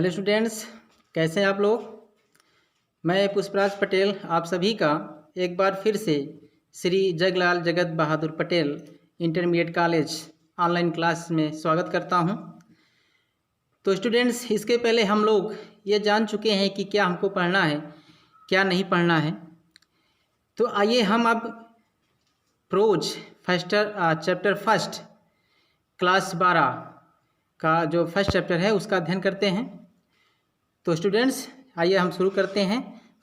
Hello students, कैसे हैं आप लोग। मैं पुष्पराज पटेल आप सभी का एक बार फिर से Shri Jaglal Jagat Bahadur Patel intermediate college online class में स्वागत करता हूं। तो स्टूडेंट्स, इसके पहले हम लोग ये जान चुके हैं कि क्या हमको पढ़ना है, क्या नहीं पढ़ना है। तो आइए हम अब प्रोज चैप्टर फर्स्ट क्लास 12 का जो फर्स्ट चैप्टर है उसका अध्ययन करते हैं। तो स्टूडेंट्स, आइए हम शुरू करते हैं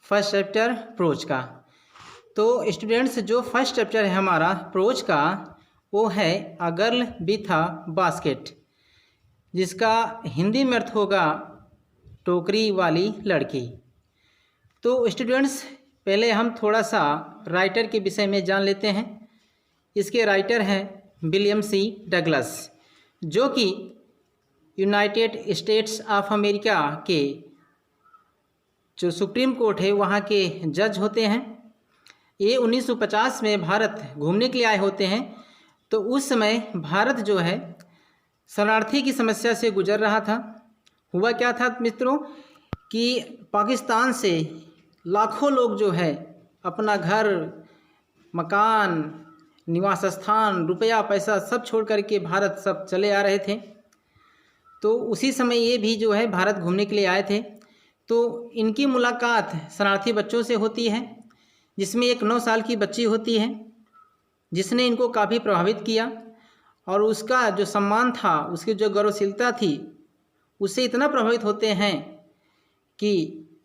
फर्स्ट चैप्टर प्रोज का। तो स्टूडेंट्स, जो फर्स्ट चैप्टर है हमारा प्रोज का वो है a girl with a basket, जिसका हिंदी में अर्थ होगा टोकरी वाली लड़की। तो स्टूडेंट्स, पहले हम थोड़ा सा राइटर के विषय में जान लेते हैं। इसके राइटर हैं विलियम सी डगलस, जो कि यूनाइटेड स्टेट्स ऑफ अमेरिका के जो सुप्रीम कोर्ट है वहाँ के जज होते हैं। ये 1950 में भारत घूमने के लिए आए होते हैं। तो उस समय भारत जो है शरणार्थी की समस्या से गुजर रहा था। हुआ क्या था मित्रों कि पाकिस्तान से लाखों लोग जो है अपना घर, मकान, निवास स्थान, रुपया पैसा सब छोड़ करके भारत सब चले आ रहे थे। तो उसी समय ये भी जो है भारत घूमने के लिए आए थे। तो इनकी मुलाकात शरणार्थी बच्चों से होती है, जिसमें एक 9 साल की बच्ची होती है जिसने इनको काफ़ी प्रभावित किया। और उसका जो सम्मान था, उसकी जो गौरवशीलता थी, उससे इतना प्रभावित होते हैं कि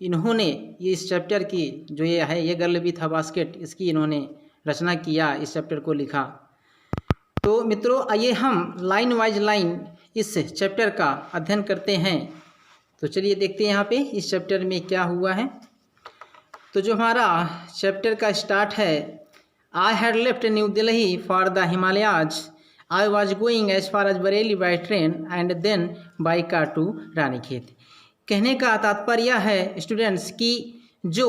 इन्होंने ये इस चैप्टर की जो ये है ये गर्ल विथ अ बास्केट, इसकी इन्होंने रचना किया, इस चैप्टर को लिखा। तो मित्रों, आइए हम लाइन वाइज लाइन इस चैप्टर का अध्ययन करते हैं। तो चलिए देखते हैं यहाँ पे इस चैप्टर में क्या हुआ है। तो जो हमारा चैप्टर का स्टार्ट है, I had left new Delhi for the Himalayas, I was going as far as Bareilly by train and then by car to Ranikhet. कहने का तात्पर्य यह है स्टूडेंट्स कि जो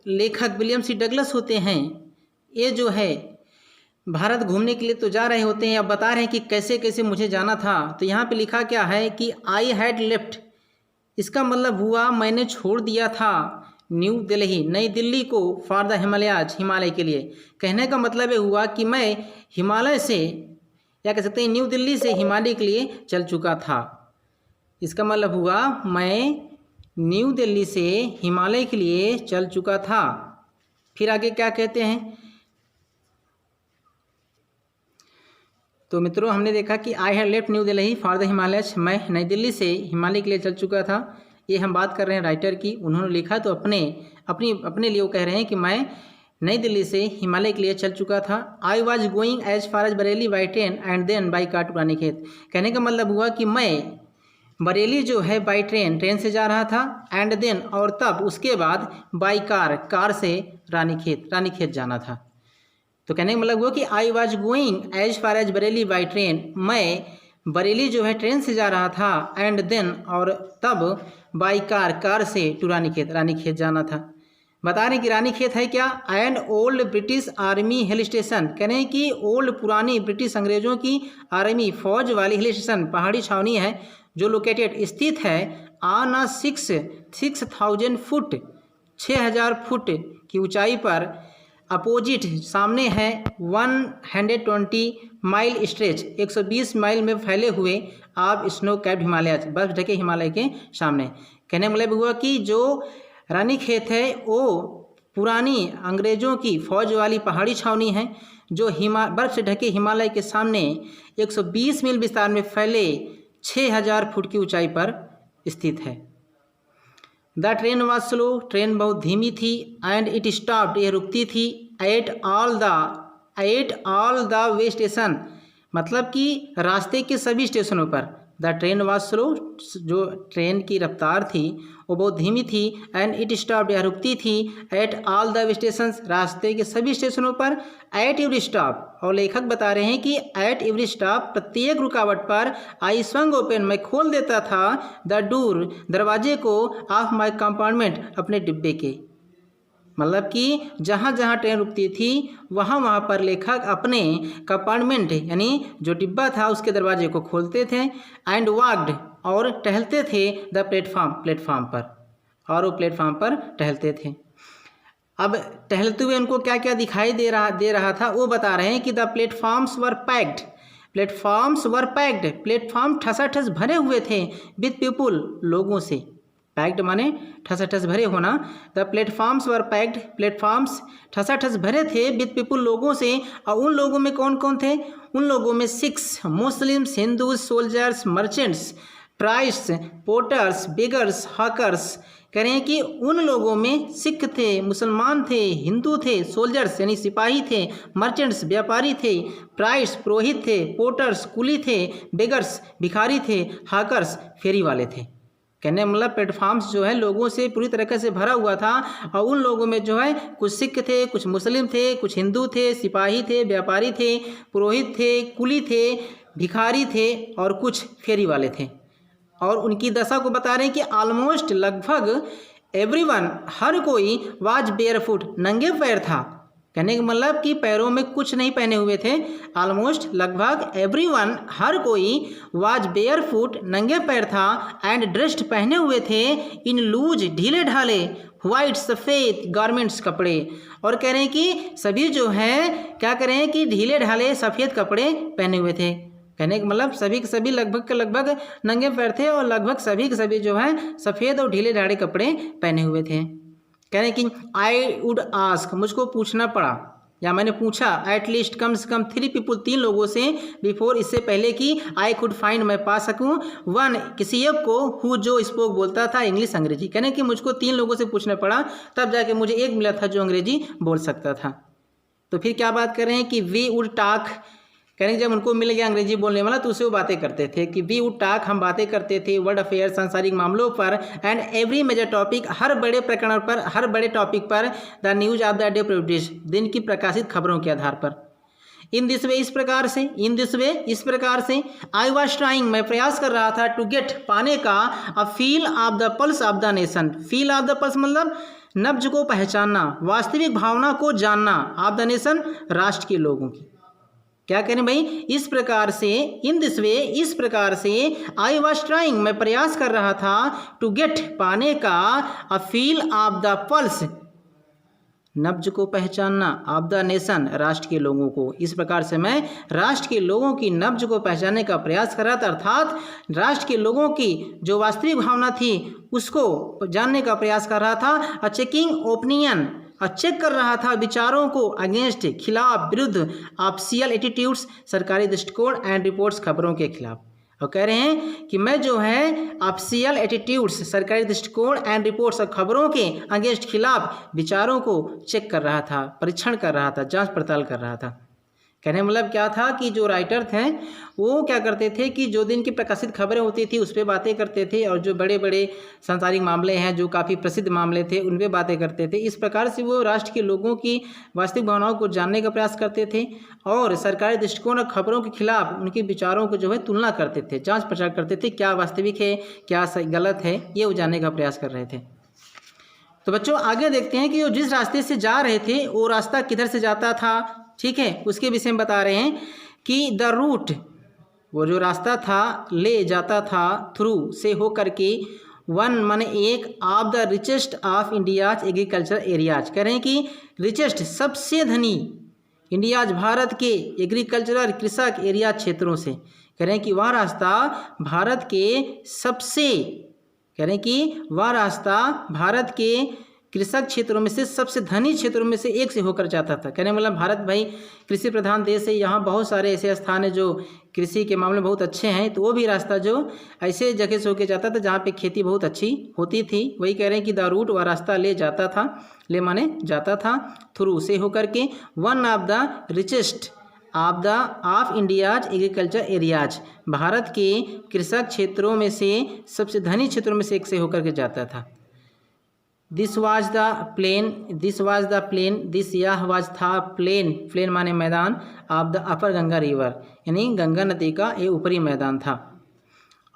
लेखक विलियम सी डगलस होते हैं, ये जो है भारत घूमने के लिए तो जा रहे होते हैं। अब बता रहे हैं कि कैसे कैसे मुझे जाना था। तो यहाँ पे लिखा क्या है कि आई हैड लेफ्ट, इसका मतलब हुआ मैंने छोड़ दिया था न्यू दिल्ली, नई दिल्ली को, फॉर द हिमालयाज, हिमालय के लिए। कहने का मतलब ये हुआ कि मैं हिमालय से, या कह सकते हैं न्यू दिल्ली से हिमालय के लिए चल चुका था। इसका मतलब हुआ मैं न्यू दिल्ली से हिमालय के लिए चल चुका था। फिर आगे क्या कहते हैं। तो मित्रों, हमने देखा कि आई had left new Delhi for the Himalayas, मैं नई दिल्ली से हिमालय के लिए चल चुका था। ये हम बात कर रहे हैं राइटर की, उन्होंने लिखा। तो अपने लिए वो कह रहे हैं कि मैं नई दिल्ली से हिमालय के लिए चल चुका था। I was going as far as Bareilly by train and then by car to Ranikhet. कहने का मतलब हुआ कि मैं बरेली जो है बाई ट्रेन से जा रहा था, एंड देन और तब उसके बाद बाई कार से रानीखेत जाना था। तो कहने का मतलब हुआ कि I was going as far as Bareilly by train, मैं बरेली जो है ट्रेन से जा रहा था, एंड देन और तब बाई कार से टू रानीखेत जाना था। बता रहे हैं कि रानीखेत है क्या, and old British army hill station. कह रहे हैं कि ओल्ड पुरानी ब्रिटिश अंग्रेजों की आर्मी फौज वाली हिल स्टेशन, पहाड़ी छावनी है, जो लोकेटेड स्थित है ऑन अ 6,000 फुट, 6,000 फुट की ऊंचाई पर, अपोजिट सामने है 120 माइल स्ट्रेच, 120 माइल में फैले हुए आप स्नो कैप्ड हिमालय, बर्फ ढके हिमालय के सामने। कहने का मतलब हुआ कि जो रानीखेत है वो पुरानी अंग्रेजों की फौज वाली पहाड़ी छावनी है, जो बर्फ से ढके हिमालय के सामने 120 मील विस्तार में फैले 6,000 फुट की ऊंचाई पर स्थित है। The train was slow, train बहुत धीमी थी, एंड इट स्टॉप्ड, यह रुकती थी, at all the way station, मतलब कि रास्ते के सभी स्टेशनों पर। द ट्रेन वॉज स्लो, जो ट्रेन की रफ्तार थी वो बहुत धीमी थी, एंड इट स्टॉप्ड, यह रुकती थी, at all the way station, रास्ते के सभी स्टेशनों पर, एट एवरी स्टॉप। और लेखक बता रहे हैं कि एट एवरी स्टॉप, प्रत्येक रुकावट पर, आई स्वंग ओपन, मैं खोल देता था, द डोर, दरवाजे को, ऑफ माई कंपार्टमेंट, अपने डिब्बे के। मतलब कि जहाँ जहाँ ट्रेन रुकती थी वहाँ वहाँ पर लेखक अपने कंपार्टमेंट यानी जो डिब्बा था उसके दरवाजे को खोलते थे एंड वॉक्ड और टहलते थे द प्लेटफार्म पर, और वो प्लेटफार्म पर टहलते थे। अब टहलते हुए उनको क्या क्या दिखाई दे रहा था वो बता रहे हैं कि the platforms were packed, platform ठसाठस भरे हुए थे विथ पीपुल, लोगों से। पैक्ड माने ठसाठस भरे होना। The platforms were packed, platforms ठसाठस भरे थे विथ पीपुल, लोगों से। और उन लोगों में कौन कौन थे? उन लोगों में Sikhs, Muslims, Hindus, soldiers, merchants, price, porters, beggars, hawkers. कह रहे हैं कि उन लोगों में सिख थे, मुसलमान थे, हिंदू थे, सोल्जर्स यानी सिपाही थे, मर्चेंट्स व्यापारी थे, प्राइस पुरोहित थे, पोर्टर्स कुली थे, बेगर्स भिखारी थे, हाकर्स फेरी वाले थे। कहने मतलब प्लेटफार्म्स जो है लोगों से पूरी तरीके से भरा हुआ था, और उन लोगों में जो है कुछ सिख थे, कुछ मुस्लिम थे, कुछ हिंदू थे, सिपाही थे, व्यापारी थे, पुरोहित थे, कुली थे, भिखारी थे और कुछ फेरी वाले थे। और उनकी दशा को बता रहे हैं कि ऑलमोस्ट लगभग एवरीवन, हर कोई वाज बेयरफुट, नंगे पैर था। कहने का मतलब कि पैरों में कुछ नहीं पहने हुए थे। ऑलमोस्ट लगभग एवरीवन, हर कोई वाज बेयरफुट, नंगे पैर था, एंड ड्रेस्ड पहने हुए थे इन लूज, ढीले ढाले, वाइट सफ़ेद गारमेंट्स, कपड़े। और कह रहे हैं कि सभी जो है क्या कह रहे हैं कि ढीले ढाले सफ़ेद कपड़े पहने हुए थे। कहने का मतलब सभी के सभी लगभग के लगभग नंगे पैर थे और लगभग सभी के सभी जो है सफ़ेद और ढीले ढाले कपड़े पहने हुए थे। कह रहे हैं कि आई वुड आस्क, मुझको पूछना पड़ा या मैंने पूछा, एटलीस्ट कम से कम 3 पीपुल, 3 लोगों से, बिफोर इससे पहले कि आई कुड फाइंड, मैं पा सकूं, वन किसी एक को, हु जो स्पोक बोलता था इंग्लिश, अंग्रेजी। कहने कि मुझको 3 लोगों से पूछना पड़ा तब जाके मुझे एक मिला था जो अंग्रेजी बोल सकता था। तो फिर क्या बात कर रहे हैं कि वी वुड टॉक, करें जब उनको मिल गया अंग्रेजी बोलने वाला तो उससे वो बातें करते थे कि वी वुड टॉक, हम बातें करते थे, वर्ल्ड अफेयर, सांसारिक मामलों पर, एंड एवरी मेजर टॉपिक, हर बड़े प्रकरण पर, हर बड़े टॉपिक पर, the news of the day produce, दिन की प्रकाशित खबरों के आधार पर। इन दिस वे, इस प्रकार से, इन दिस वे, इस प्रकार से, आई वॉज ट्राइंग, मैं प्रयास कर रहा था, टू गेट, पाने का, a feel of the pulse of the nation, feel of the pulse मतलब नब्ज को पहचानना, वास्तविक भावना को जानना, ऑफ द नेशन राष्ट्र के लोगों की। क्या करें भाई, इस प्रकार से, इन दिस वे, इस प्रकार से, आई वॉज ट्राइंग, मैं प्रयास कर रहा था, टू गेट, पाने का, a feel of the pulse, नब्ज को पहचानना, ऑफ द नेशन राष्ट्र के लोगों को। इस प्रकार से मैं राष्ट्र के लोगों की नब्ज को पहचानने का प्रयास कर रहा था, अर्थात राष्ट्र के लोगों की जो वास्तविक भावना थी उसको जानने का प्रयास कर रहा था। अ चेकिंग ओपिनियन, चेक कर रहा था विचारों को, अगेंस्ट, खिलाफ, विरुद्ध, ऑफिशियल एटीट्यूड्स, सरकारी दृष्टिकोण, एंड रिपोर्ट्स, खबरों के खिलाफ। और कह रहे हैं कि मैं जो है ऑफिशियल एटीट्यूड्स, सरकारी दृष्टिकोण, एंड रिपोर्ट्स और खबरों के अगेंस्ट, खिलाफ, विचारों को चेक कर रहा था, परीक्षण कर रहा था, जांच पड़ताल कर रहा था। कहने मतलब क्या था कि जो राइटर थे वो क्या करते थे कि जो दिन की प्रकाशित खबरें होती थी उस पर बातें करते थे, और जो बड़े बड़े सांसारिक मामले हैं, जो काफ़ी प्रसिद्ध मामले थे, उन पर बातें करते थे। इस प्रकार से वो राष्ट्र के लोगों की वास्तविक भावनाओं को जानने का प्रयास करते थे, और सरकारी दृष्टिकोण और खबरों के खिलाफ उनके विचारों को जो है तुलना करते थे, जाँच पड़ताल करते थे, क्या वास्तविक है, क्या गलत है, ये वो जानने का प्रयास कर रहे थे। तो बच्चों आगे देखते हैं कि वो जिस रास्ते से जा रहे थे वो रास्ता किधर से जाता था, ठीक है, उसके विषय में बता रहे हैं कि द रूट, वो जो रास्ता था, ले जाता था, थ्रू से होकर के, वन माने एक, of the richest of India's agriculture areas. कह रहे हैं कि रिचेस्ट सबसे धनी, इंडियाज भारत के, एग्रीकल्चरल कृषक एरिया क्षेत्रों से। कह रहे हैं कि वह रास्ता भारत के सबसे, कह रहे हैं कि वह रास्ता भारत के कृषक क्षेत्रों में से, सबसे धनी क्षेत्रों में से एक से होकर जाता था। कहने मतलब भारत भाई कृषि प्रधान देश है, यहाँ बहुत सारे ऐसे स्थान हैं जो कृषि के मामले में बहुत अच्छे हैं, तो वो भी रास्ता जो ऐसे जगह से होकर जाता था जहाँ पे खेती बहुत अच्छी होती थी। वही कह रहे हैं कि द रूट, वह रास्ता ले जाता था, ले माने जाता था, थ्रू से होकर के, one of the richest of India's agriculture areas, Bharat के कृषक क्षेत्रों में से सबसे धनी क्षेत्रों में से एक से होकर के जाता था। This was the plain, this यह वाज था प्लेन, प्लेन माने मैदान, of the upper Ganga river, यानी गंगा नदी का ये ऊपरी मैदान था।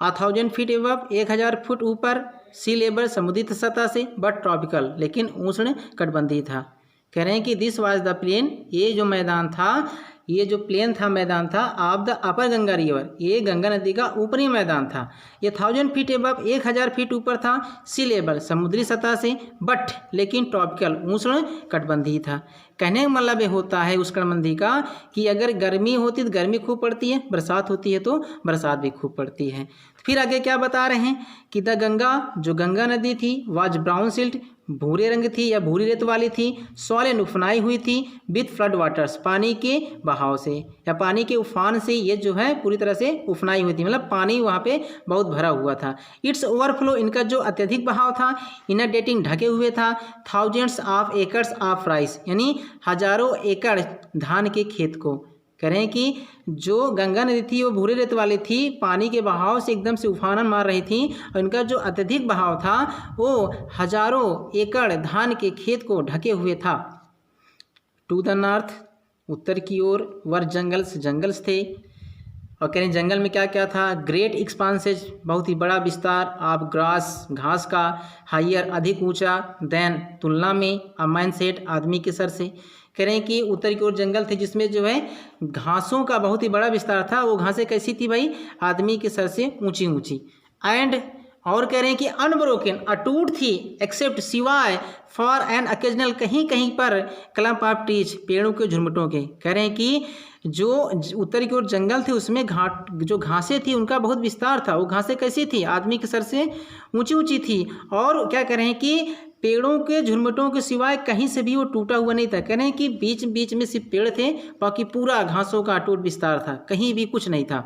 1000 फीट एबव, 1000 फुट ऊपर, सी लेवल समुद्री सतह से, बट ट्रॉपिकल लेकिन उष्ण कटिबंधीय था। कह रहे हैं कि दिस वाज द प्लेन, ये जो मैदान था, ये जो प्लेन था, मैदान था of the upper Ganga river, ये गंगा नदी का ऊपरी मैदान था। ये 1000 फीट एबव, 1000 फीट ऊपर था सी लेवल समुद्री सतह से, बट लेकिन ट्रॉपिकल उष्ण कटिबंधीय था। कहने का मतलब ये होता है उष्णकटिबंधीय का कि अगर गर्मी होती तो गर्मी खूब पड़ती है, बरसात होती है तो बरसात भी खूब पड़ती है। फिर आगे क्या बता रहे हैं कि द गंगा, जो गंगा नदी थी, वाज ब्राउन सिल्ट, भूरे रंग थी या भूरी रेत वाली थी, सॉलिन उफनाई हुई थी, विथ फ्लड वाटर्स, पानी के बहाव से या पानी के उफान से ये जो है पूरी तरह से उफनाई हुई थी, मतलब पानी वहाँ पे बहुत भरा हुआ था। इट्स ओवरफ्लो, इनका जो अत्यधिक बहाव था, इनडेटिंग ढके हुए था thousands of acres of rice, यानी हजारों एकड़ धान के खेत को। कह रहे हैं कि जो गंगा नदी थी वो भूरे रेत वाली थी, पानी के बहाव से एकदम से उफान मार रही थी, और इनका जो अत्यधिक बहाव था वो हजारों एकड़ धान के खेत को ढके हुए था। टू द नॉर्थ, उत्तर की ओर, वर जंगल्स, जंगल्स थे। और कह रहे हैं जंगल में क्या क्या था, ग्रेट एक्सपांसेज, बहुत ही बड़ा विस्तार, ऑफ ग्रास, घास का, हाइयर, अधिक ऊंचा, देन, तुलना में, अ मैन सेट, आदमी के सर से। कह रहे हैं कि उत्तर की ओर जंगल थे जिसमें जो है घासों का बहुत ही बड़ा विस्तार था, वो घासें कैसी थी भाई, आदमी के सर से ऊंची ऊंची। एंड और कह रहे हैं कि अनब्रोकन, अटूट थी, एक्सेप्ट, सिवाय, फॉर एन ओकेजनल, कहीं कहीं पर, क्लम्प ऑफ ट्रीज, पेड़ों के झुरमुटों के। कह रहे हैं कि जो उत्तर की ओर जंगल थे उसमें जो घासें थी उनका बहुत विस्तार था, वो घासें कैसी थी, आदमी के सर से ऊंची ऊंची थी, और क्या कह रहे हैं कि पेड़ों के झुरमुटों के सिवाय कहीं से भी वो टूटा हुआ नहीं था। कह रहे हैं कि बीच बीच में सिर्फ पेड़ थे, बाकी पूरा घासों का अटूट विस्तार था, कहीं भी कुछ नहीं था।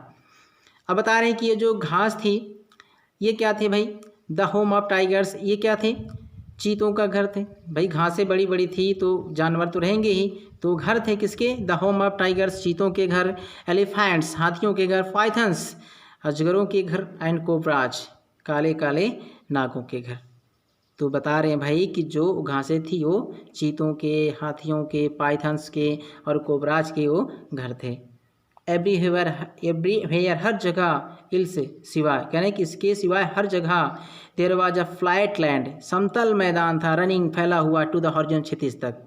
अब बता रहे हैं कि ये जो घास थी ये क्या थे भाई, द होम ऑफ टाइगर्स, ये क्या थे, चीतों का घर थे। भाई घासें बड़ी बड़ी थी तो जानवर तो रहेंगे ही, तो घर थे किसके, द होम ऑफ टाइगर्स, चीतों के घर, एलिफेंट्स, हाथियों के घर, पाइथन्स, अजगरों के घर, एंड कोबराज, काले काले नागों के घर। तो बता रहे हैं भाई कि जो घासें थी वो चीतों के, हाथियों के, पाइथन्स के और कोबराज के वो घर थे। एवरीवेयर, हर जगह, इल्स, सिवाय, कह रहे हैं कि इसके सिवाय हर जगह, there was a flat land, समतल मैदान था, रनिंग, फैला हुआ, टू द हॉरिजॉन, क्षितिज तक।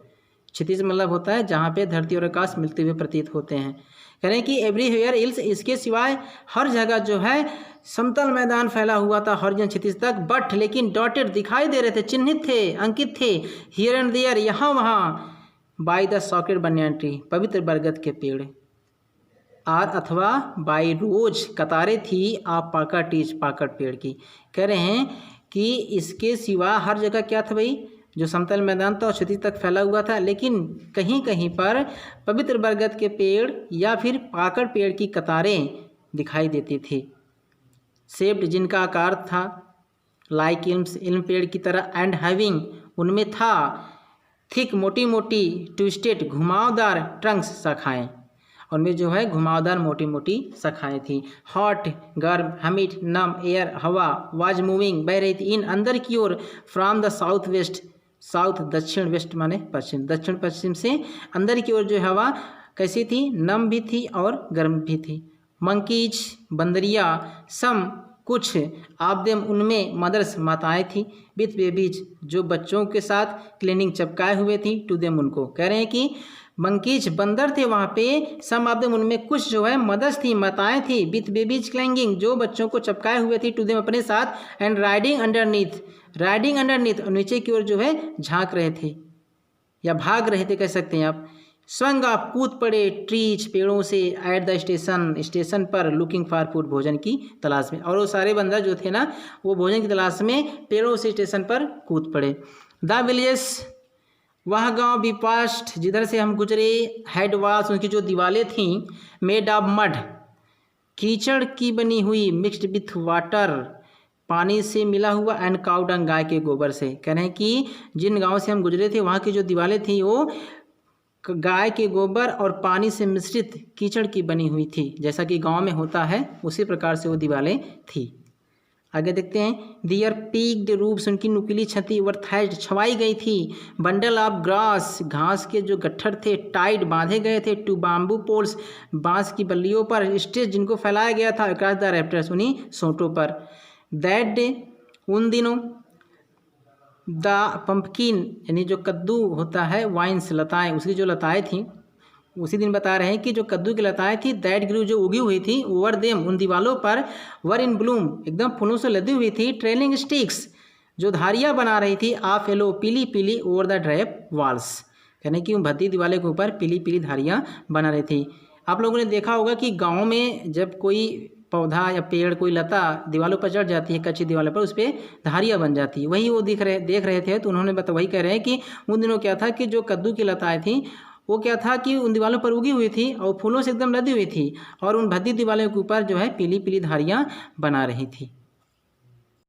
क्षितिज मतलब होता है जहाँ पे धरती और आकाश मिलते हुए प्रतीत होते हैं। कह रहे हैं कि एवरीवेयर इल्स, इसके सिवाय हर जगह जो है समतल मैदान फैला हुआ था, हॉरिजॉन, क्षितिज तक, बट लेकिन डॉटेड, दिखाई दे रहे थे, चिन्हित थे, अंकित थे, हियर एंड देयर, यहाँ वहाँ, by the socket banyan tree, पवित्र बरगद के पेड़, आर अथवा बाई रोज, कतारें थी, आप पाकड़ ट्रीज, पाकड़ पेड़ की। कह रहे हैं कि इसके सिवा हर जगह क्या था भाई, जो समतल मैदान था और क्षितिज तक फैला हुआ था, लेकिन कहीं कहीं पर पवित्र बरगद के पेड़ या फिर पाकड़ पेड़ की कतारें दिखाई देती थी। शेप्ड, जिनका आकार था, लाइक इल्म्स, इल्म पेड़ की तरह, एंड हैविंग, उनमें था, थिक, मोटी मोटी, ट्विस्टेड, घुमावदार, ट्रंक्स, शाखाएं, उनमें जो है घुमावदार मोटी मोटी शाखाएं थी। हॉट, गर्म, हमिड, नम, एयर, हवा, वाज मूविंग, बह रही थी, इन, अंदर की ओर, from the south west, south दक्षिण, वेस्ट माने पश्चिम, दक्षिण पश्चिम से अंदर की ओर जो हवा कैसी थी, नम भी थी और गर्म भी थी। मंकीज, बंदरिया, सम, कुछ, आप देम, उनमें, मदर्स, माताएं थी, विथ बेबीज, जो बच्चों के साथ क्लीनिंग चपकाए हुए थी, टू देम, उनको। कह रहे हैं कि मंकीज, बंदर थे वहाँ पे, सम ऑफ देम, उनमें कुछ जो है मदर्स थी, माताएं थी, विथ बेबीज क्लैंगिंग, जो बच्चों को चपकाए हुए थी, टू देम, अपने साथ, and riding underneath, riding underneath, नीचे की ओर जो है झांक रहे थे या भाग रहे थे, कह सकते हैं आप। स्वंग ऑफ, कूद पड़े, ट्रीज, पेड़ों से, एट द स्टेशन, स्टेशन पर, लुकिंग फॉर फूड, भोजन की तलाश में, और वो सारे बंदर जो थे ना वो भोजन की तलाश में पेड़ों से स्टेशन पर कूद पड़े। द विलेजेस, वह गांव, बी पास्ट, जिधर से हम गुजरे, हेड वाल्स, उनकी जो दीवारें थीं, मेड ऑफ मड, कीचड़ की बनी हुई, मिक्सड विथ वाटर, पानी से मिला हुआ, एंड काउ डंग, गाय के गोबर से। कह रहे हैं कि जिन गांव से हम गुजरे थे वहाँ की जो दीवारें थी वो गाय के गोबर और पानी से मिश्रित कीचड़ की बनी हुई थी, जैसा कि गांव में होता है उसी प्रकार से वो दीवारें थी। आगे देखते हैं, दियर पीक्ड रूफ्स, उनकी नुकीली छती, वर थैच्ड, छवाई गई थी, बंडल ऑफ ग्रास, घास के जो गट्ठर थे, टाइड, बांधे गए थे, टू बाम्बू पोल्स, बांस की बल्लियों पर, स्टेज, जिनको फैलाया गया था, अक्रॉस द रैफ्टर्स, उन्हीं सोटों पर। दैट डे, उन दिनों द पंपकिन यानी जो कद्दू होता है, वाइन्स लताएं, उसकी जो लताएं थी, उसी दिन बता रहे हैं कि जो कद्दू की लताएं थी, दैट ग्रू जो उगी हुई थी, ओवर देम उन दीवालों पर, वर इन ब्लूम एकदम फूलों से लदी हुई थी, ट्रेलिंग स्टिक्स जो धारियाँ बना रही थी, ऑफ येलो पीली पीली, ओवर द ड्रैप वॉल्स यानी कि उन भद्दी दीवाले के ऊपर पीली पीली धारियाँ बना रही थी। आप लोगों ने देखा होगा कि गाँव में जब कोई पौधा या पेड़, कोई लता दीवालों पर चढ़ जाती है, कच्ची दीवारों पर, उस पर धारियाँ बन जाती है। वही वो देख रहे थे, तो उन्होंने वही कह रहे हैं कि उन दिनों क्या था कि जो कद्दू की लताएं थी, वो क्या था कि उन दीवालों पर उगी हुई थी और फूलों से एकदम लदी हुई थी, और उन भद्दी दीवालों के ऊपर जो है पीली पीली धारियाँ बना रही थी।